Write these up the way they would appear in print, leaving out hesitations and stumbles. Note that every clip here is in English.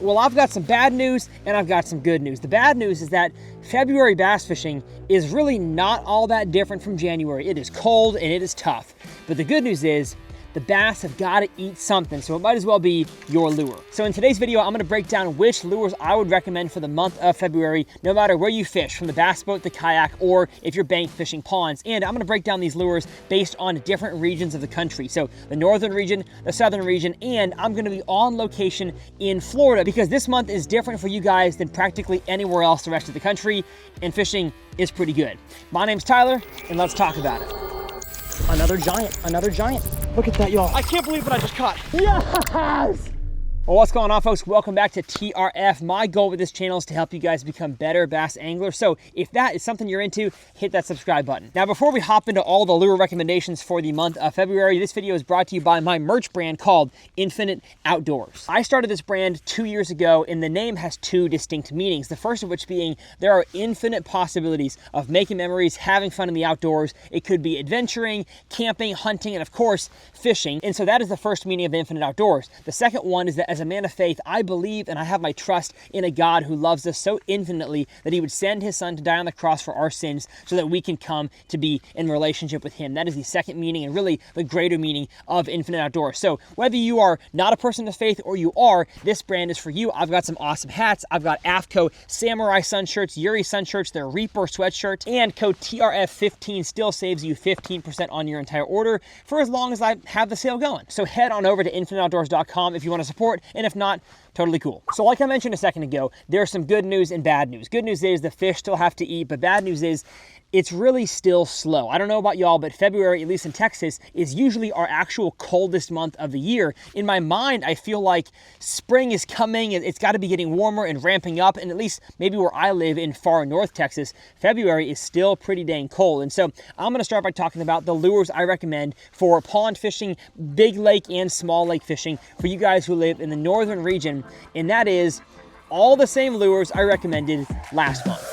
Well, I've got some bad news and I've got some good news. The bad news is that February bass fishing is really not all that different from January. It is cold and it is tough. But the good news is the bass have got to eat something, so it might as well be your lure. So in today's video, I'm going to break down which lures I would recommend for the month of February, no matter where you fish, from the bass boat, the kayak, or if you're bank fishing ponds. And I'm going to break down these lures based on different regions of the country. So the northern region, the southern region, and I'm going to be on location in Florida because this month is different for you guys than practically anywhere else the rest of the country, and fishing is pretty good. My name's Tyler, and let's talk about it. Another giant, another giant. Look at that, y'all. I can't believe what I just caught. Yes! Well, what's going on, folks? Welcome back to TRF. My goal with this channel is to help you guys become better bass anglers. So if that is something you're into, hit that subscribe button. Now, before we hop into all the lure recommendations for the month of February, this video is brought to you by my merch brand called Infinite Outdoors. I started this brand 2 years ago, and the name has two distinct meanings. The first of which being there are infinite possibilities of making memories, having fun in the outdoors. It could be adventuring, camping, hunting, and of course, fishing. And so that is the first meaning of Infinite Outdoors. The second one is that as a man of faith, I believe and I have my trust in a God who loves us so infinitely that he would send his son to die on the cross for our sins so that we can come to be in relationship with him. That is the second meaning and really the greater meaning of Infinite Outdoors. So whether you are not a person of faith or you are, this brand is for you. I've got some awesome hats. I've got AFCO Samurai sun shirts, Yuri sun shirts, their Reaper sweatshirt, and code TRF15 still saves you 15% on your entire order for as long as I have the sale going. So head on over to infiniteoutdoors.com if you want to support, and if not, totally cool. So like I mentioned a second ago, there's some good news and bad news. Good news is the fish still have to eat, but bad news is it's really still slow. I don't know about y'all, but February, at least in Texas, is usually our actual coldest month of the year. In my mind, I feel like spring is coming. It's got to be getting warmer and ramping up. And at least maybe where I live in far north Texas, February is still pretty dang cold. And so I'm going to start by talking about the lures I recommend for pond fishing, big lake and small lake fishing for you guys who live in the northern region. And that is all the same lures I recommended last month.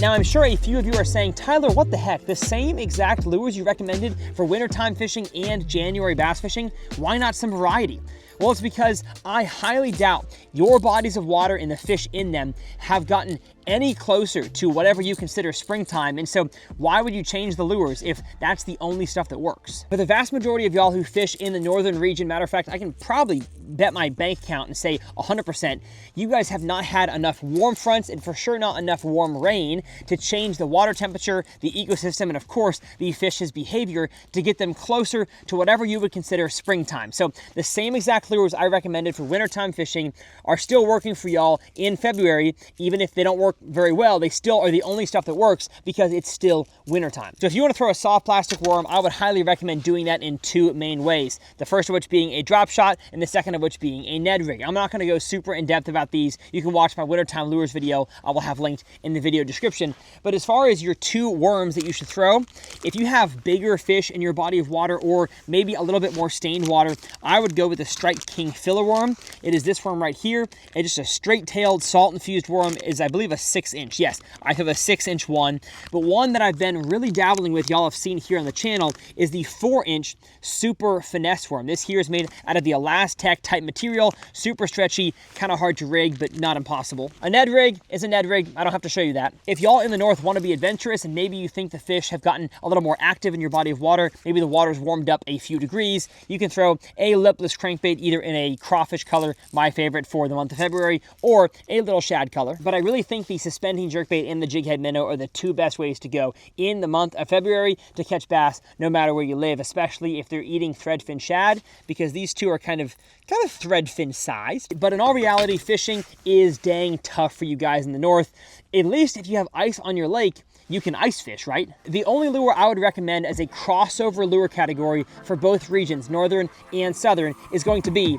Now, I'm sure a few of you are saying, Tyler, what the heck? The same exact lures you recommended for wintertime fishing and January bass fishing? Why not some variety? Well, it's because I highly doubt your bodies of water and the fish in them have gotten any closer to whatever you consider springtime. And so why would you change the lures if that's the only stuff that works? For the vast majority of y'all who fish in the northern region, matter of fact, I can probably bet my bank account and say 100%, you guys have not had enough warm fronts and for sure not enough warm rain to change the water temperature, the ecosystem, and of course, the fish's behavior to get them closer to whatever you would consider springtime. So the same exact lures I recommended for wintertime fishing are still working for y'all in February. Even if they don't work very well, they still are the only stuff that works because it's still wintertime. So if you want to throw a soft plastic worm, I would highly recommend doing that in two main ways. The first of which being a drop shot and the second of which being a Ned rig. I'm not going to go super in depth about these. You can watch my wintertime lures video. I will have linked in the video description. But as far as your two worms that you should throw, if you have bigger fish in your body of water or maybe a little bit more stained water, I would go with the Strike King filler worm. It is this worm right here. It's just a straight-tailed salt-infused worm. Is I believe a 6-inch. Yes, I have a 6-inch one. But one that I've been really dabbling with, y'all have seen here on the channel, is the 4-inch Super Finesse worm. This here is made out of the Elastec type material, super stretchy, kind of hard to rig, but not impossible. A Ned rig is a Ned rig. I don't have to show you that. If y'all in the north want to be adventurous and maybe you think the fish have gotten a little more active in your body of water, maybe the water's warmed up a few degrees, you can throw a lipless crankbait either in a crawfish color, my favorite for the month of February, or a little shad color. But I really think the suspending jerkbait and the jig head minnow are the two best ways to go in the month of February to catch bass no matter where you live, especially if they're eating threadfin shad, because these two are kind of threadfin sized. But in all reality, fishing is dang tough for you guys in the north. At least if you have ice on your lake, you can ice fish, right? The only lure I would recommend as a crossover lure category for both regions, northern and southern, is going to be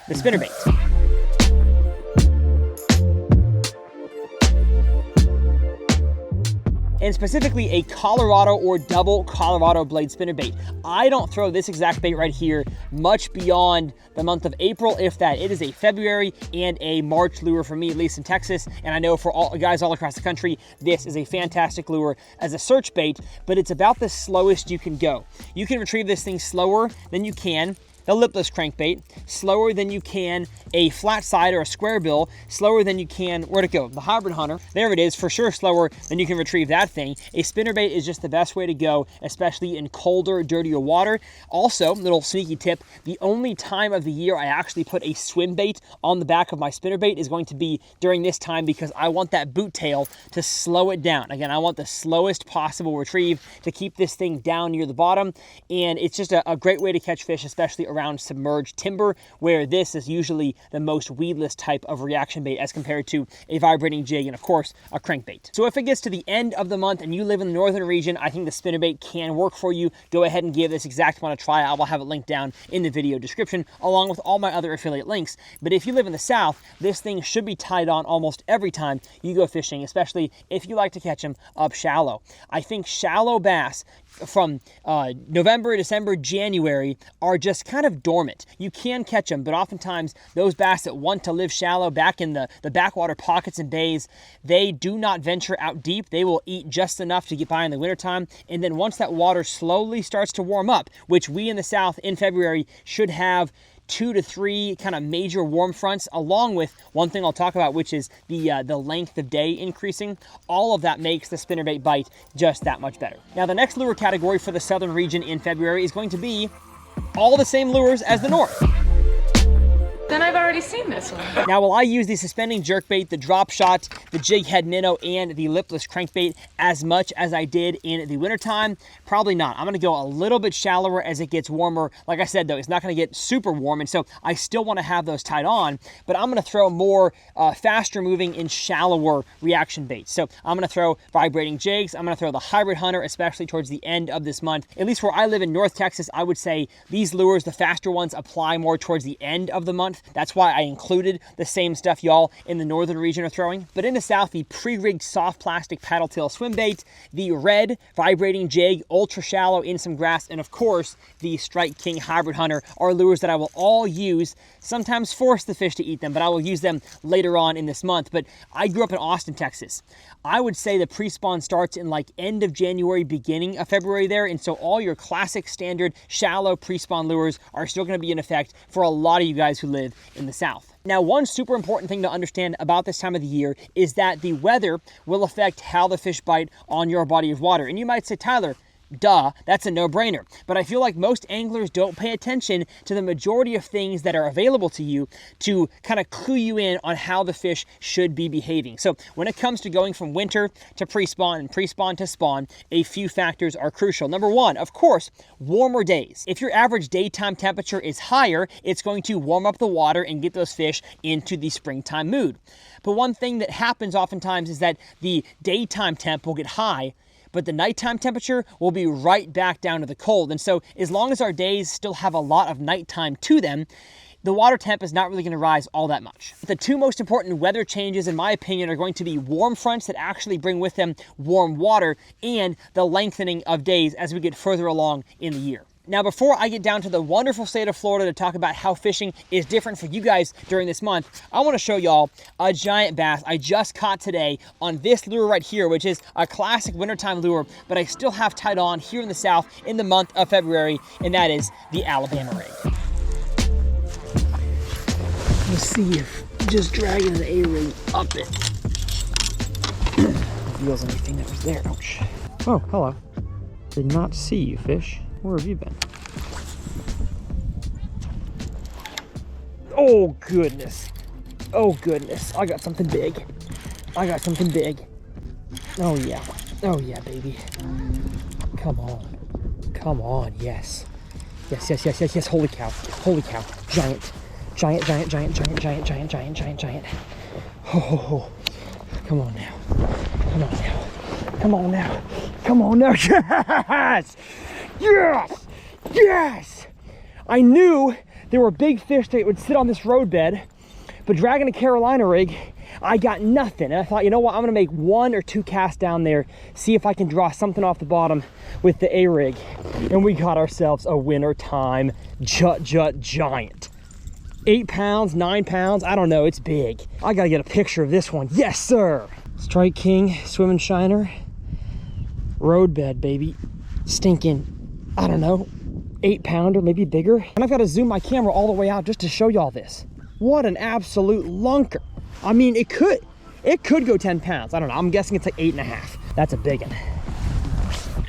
the spinnerbait. and specifically a Colorado or double Colorado blade spinnerbait. I don't throw this exact bait right here much beyond the month of April, if that. It is a February and a March lure for me, at least in Texas, and I know for all guys all across the country, this is a fantastic lure as a search bait, but it's about the slowest you can go. You can retrieve this thing slower than you can the lipless crankbait, slower than you can a flat side or a square bill, slower than you can, where'd it go? The hybrid hunter, there it is, for sure slower than you can retrieve that thing. A spinnerbait is just the best way to go, especially in colder, dirtier water. Also, little sneaky tip, the only time of the year I actually put a swim bait on the back of my spinnerbait is going to be during this time, because I want that boot tail to slow it down. Again, I want the slowest possible retrieve to keep this thing down near the bottom, and it's just a great way to catch fish, especially around submerged timber, where this is usually the most weedless type of reaction bait as compared to a vibrating jig and, of course, a crankbait. So if it gets to the end of the month and you live in the northern region, I think the spinnerbait can work for you. Go ahead and give this exact one a try. I will have it linked down in the video description along with all my other affiliate links. But if you live in the south, this thing should be tied on almost every time you go fishing, especially if you like to catch them up shallow. I think shallow bass from November, December, January are just kind of dormant. You can catch them, but oftentimes those bass that want to live shallow back in the backwater pockets and bays, they do not venture out deep. They will eat just enough to get by in the wintertime, and then once that water slowly starts to warm up, which we in the south in February should have 2 to 3 kind of major warm fronts, along with one thing I'll talk about, which is the length of day increasing. All of that makes the spinnerbait bite just that much better. Now, the next lure category for the southern region in February is going to be all the same lures as the north. Then I've already seen this one. Now, will I use the suspending jerkbait, the drop shot, the jig head minnow, and the lipless crankbait as much as I did in the wintertime? Probably not. I'm gonna go a little bit shallower as it gets warmer. Like I said though, it's not gonna get super warm, and so I still wanna have those tied on, but I'm gonna throw more faster moving and shallower reaction baits. So I'm gonna throw vibrating jigs, I'm gonna throw the hybrid hunter, especially towards the end of this month. At least where I live in North Texas, I would say these lures, the faster ones, apply more towards the end of the month. That's why I included the same stuff y'all in the northern region are throwing. But in the south, the pre-rigged soft plastic paddle tail swim bait, the red vibrating jig, ultra shallow in some grass, and of course, the Strike King hybrid hunter are lures that I will all use, sometimes force the fish to eat them, but I will use them later on in this month. But I grew up in Austin, Texas. I would say the pre-spawn starts in like end of January, beginning of February there, and so all your classic standard shallow pre-spawn lures are still gonna be in effect for a lot of you guys who live in the south. Now, one super important thing to understand about this time of the year is that the weather will affect how the fish bite on your body of water. And you might say, Tyler, duh, that's a no-brainer. But I feel like most anglers don't pay attention to the majority of things that are available to you to kind of clue you in on how the fish should be behaving. So when it comes to going from winter to pre-spawn and pre-spawn to spawn, a few factors are crucial. Number one, of course, warmer days. If your average daytime temperature is higher, it's going to warm up the water and get those fish into the springtime mood. But one thing that happens oftentimes is that the daytime temp will get high, but the nighttime temperature will be right back down to the cold. And so as long as our days still have a lot of nighttime to them, the water temp is not really going to rise all that much. The two most important weather changes, in my opinion, are going to be warm fronts that actually bring with them warm water and the lengthening of days as we get further along in the year. Now, before I get down to the wonderful state of Florida to talk about how fishing is different for you guys during this month, I want to show y'all a giant bass I just caught today on this lure right here, which is a classic wintertime lure, but I still have tied on here in the south in the month of February, and that is the Alabama rig. Let's see if just dragging the A-ring up it reveals anything that was there. Ouch. Oh, hello. Did not see you, fish. Where have you been? Oh, goodness. Oh, goodness. I got something big. I got something big. Oh, yeah. Oh, yeah, baby. Come on. Come on. Yes. Yes, yes, yes, yes, yes. Holy cow. Holy cow. Giant. Giant, giant, giant, giant, giant, giant, giant, giant, giant. Oh, ho, ho. Come on now. Come on now. Come on now. Come on now. Yes! Yes! Yes! I knew there were big fish that would sit on this roadbed, but dragging a Carolina rig, I got nothing. And I thought, you know what, I'm gonna make 1 or 2 casts down there, see if I can draw something off the bottom with the A-rig. And we got ourselves a winter time giant. 8 pounds, 9 pounds, I don't know, it's big. I gotta get a picture of this one. Yes, sir. Strike King, Swim and Shiner. Roadbed, baby. Stinking, I don't know, 8 pounder, maybe bigger. And I've got to zoom my camera all the way out just to show y'all this. What an absolute lunker. I mean, it could go 10 pounds. I don't know, I'm guessing it's like 8.5. That's a big one.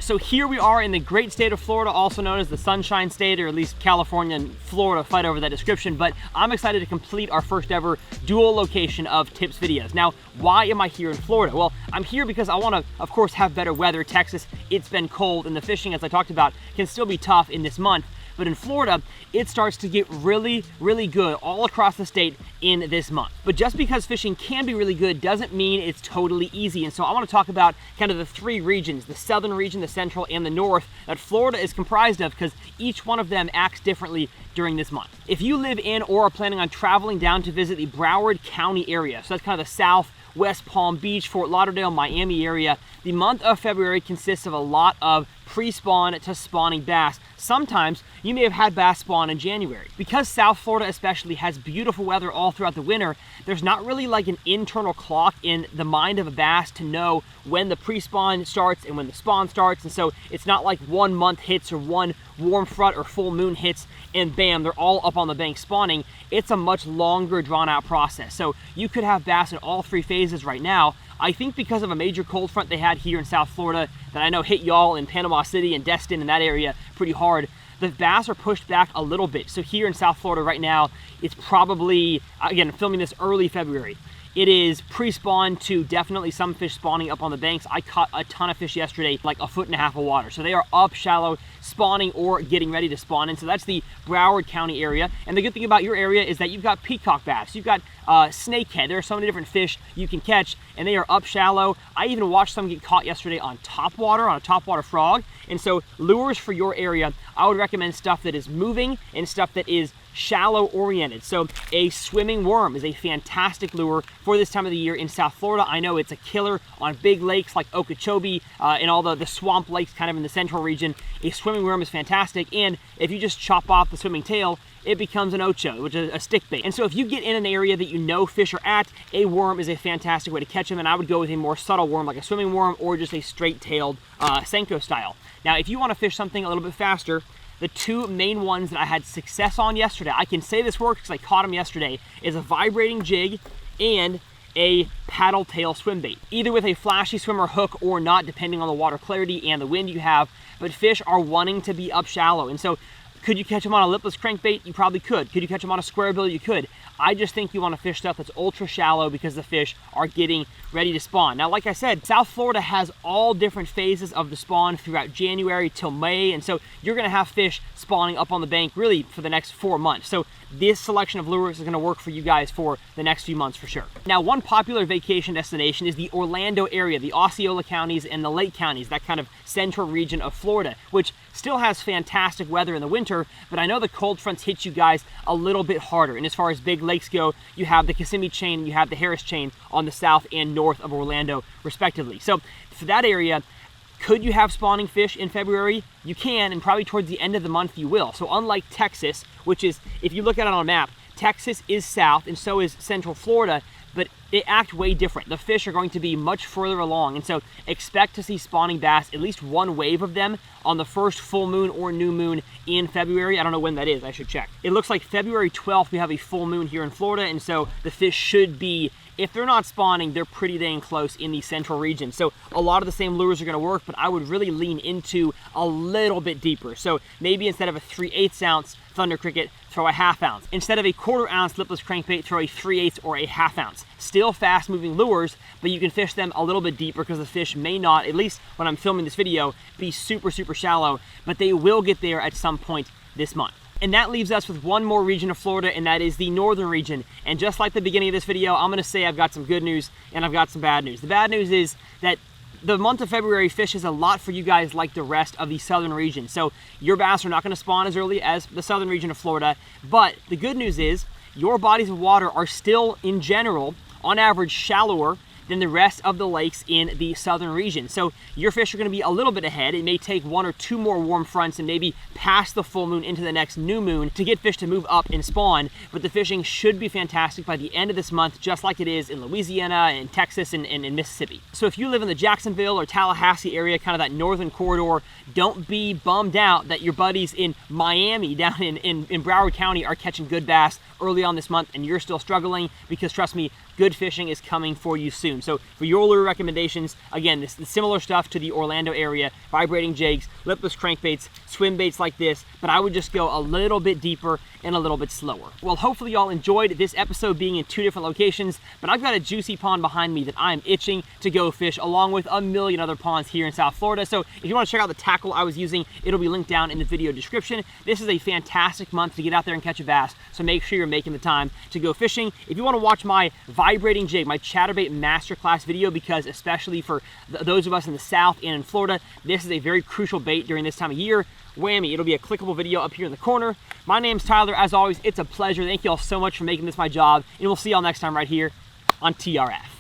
So here we are in the great state of Florida, also known as the Sunshine State, or at least California and Florida fight over that description, but I'm excited to complete our first ever dual location of tips videos. Now, why am I here in Florida? Well, I'm here because I want to, of course, have better weather. Texas, it's been cold, and the fishing, as I talked about, can still be tough in this month. But in Florida, it starts to get really, really good all across the state in this month. But just because fishing can be really good doesn't mean it's totally easy. And so I want to talk about kind of the 3 regions, the southern region, the central, and the north, that Florida is comprised of, because each one of them acts differently during this month. If you live in or are planning on traveling down to visit the Broward County area, so that's kind of the south, West Palm Beach, Fort Lauderdale, Miami area, the month of February consists of a lot of pre-spawn to spawning bass. Sometimes you may have had bass spawn in January. Because South Florida especially has beautiful weather all throughout the winter, there's not really like an internal clock in the mind of a bass to know when the pre-spawn starts and when the spawn starts. And so it's not like 1 month hits or one warm front or full moon hits and bam, they're all up on the bank spawning. It's a much longer drawn out process. So you could have bass in all 3 phases right now. I think because of a major cold front they had here in South Florida that I know hit y'all in Panama City and Destin and that area pretty hard, the bass are pushed back a little bit. So here in South Florida right now, it's probably, again, I'm filming this early February. It is pre-spawn to definitely some fish spawning up on the banks. I caught a ton of fish yesterday, like 1.5 foot of water. So they are up shallow, spawning or getting ready to spawn in. So that's the Broward County area. And the good thing about your area is that you've got peacock bass, you've got snakehead. There are so many different fish you can catch, and they are up shallow. I even watched some get caught yesterday on topwater, on a topwater frog. And so lures for your area, I would recommend stuff that is moving and stuff that is shallow oriented. So a swimming worm is a fantastic lure for this time of the year in South Florida. I know it's a killer on big lakes like Okeechobee and all the swamp lakes kind of in the central region. A swimming worm is fantastic, and if you just chop off the swimming tail, it becomes an ocho, which is a stick bait. And so if you get in an area that you know fish are at, a worm is a fantastic way to catch them, and I would go with a more subtle worm like a swimming worm or just a straight-tailed Senko style. Now, if you want to fish something a little bit faster, the 2 main ones that I had success on yesterday, I can say this works because I caught them yesterday, is a vibrating jig and a paddle tail swim bait, either with a flashy swimmer hook or not, depending on the water clarity and the wind you have. But fish are wanting to be up shallow, and so could you catch them on a lipless crankbait? You probably could. Could you catch them on a square bill? You could. I just think you want to fish stuff that's ultra shallow because the fish are getting ready to spawn. Now, like I said, South Florida has all different phases of the spawn throughout January till May, and so you're going to have fish spawning up on the bank really for the next 4 months. So this selection of lures is going to work for you guys for the next few months for sure. Now, one popular vacation destination is the Orlando area, the Osceola counties and the Lake counties, that kind of central region of Florida, which still has fantastic weather in the winter, but I know the cold fronts hit you guys a little bit harder. And as far as big lakes go, you have the Kissimmee chain and you have the Harris chain on the south and north of Orlando, respectively. So for that area, could you have spawning fish in February? You can, and probably towards the end of the month you will. So unlike Texas, which is, if you look at it on a map, Texas is south and so is Central Florida, but they act way different. The fish are going to be much further along, and so expect to see spawning bass, at least one wave of them, on the first full moon or new moon in February. I don't know when that is, I should check. It looks like February 12th we have a full moon here in Florida, and so the fish should be, if they're not spawning, they're pretty dang close in the central region. So a lot of the same lures are gonna work, but I would really lean into a little bit deeper. So maybe instead of a 3/8 ounce Thunder Cricket, throw a 1/2 ounce. Instead of a 1/4 ounce lipless crankbait, throw a 3/8 or a 1/2 ounce. Still fast moving lures, but you can fish them a little bit deeper because the fish may not, at least when I'm filming this video, be super, super shallow, but they will get there at some point this month. And that leaves us with one more region of Florida, and that is the northern region. And just like the beginning of this video, I'm gonna say I've got some good news and I've got some bad news. The bad news is that the month of February fishes a lot for you guys like the rest of the southern region. So your bass are not gonna spawn as early as the southern region of Florida, but the good news is your bodies of water are still, in general, on average shallower than the rest of the lakes in the southern region. So your fish are going to be a little bit ahead. It may take 1 or 2 more warm fronts and maybe past the full moon into the next new moon to get fish to move up and spawn, but the fishing should be fantastic by the end of this month, just like it is in Louisiana and Texas and Mississippi. So if you live in the Jacksonville or Tallahassee area, kind of that northern corridor, don't be bummed out that your buddies in Miami down in Broward County are catching good bass early on this month and you're still struggling, because trust me, good fishing is coming for you soon. So for your lure recommendations, again, this is similar stuff to the Orlando area: vibrating jigs, lipless crankbaits, swim baits like this, but I would just go a little bit deeper and a little bit slower. Well, hopefully y'all enjoyed this episode being in 2 different locations, but I've got a juicy pond behind me that I'm itching to go fish, along with a million other ponds here in South Florida. So if you want to check out the tackle I was using, it'll be linked down in the video description. This is a fantastic month to get out there and catch a bass, so make sure you're making the time to go fishing. If you want to watch my vibrating jig, my chatterbait masterclass video, because especially for those of us in the South and in Florida, this is a very crucial bait during this time of year, whammy, it'll be a clickable video up here in the corner. My name's Tyler. As always, it's a pleasure. Thank you all so much for making this my job, and we'll see y'all next time right here on TRF.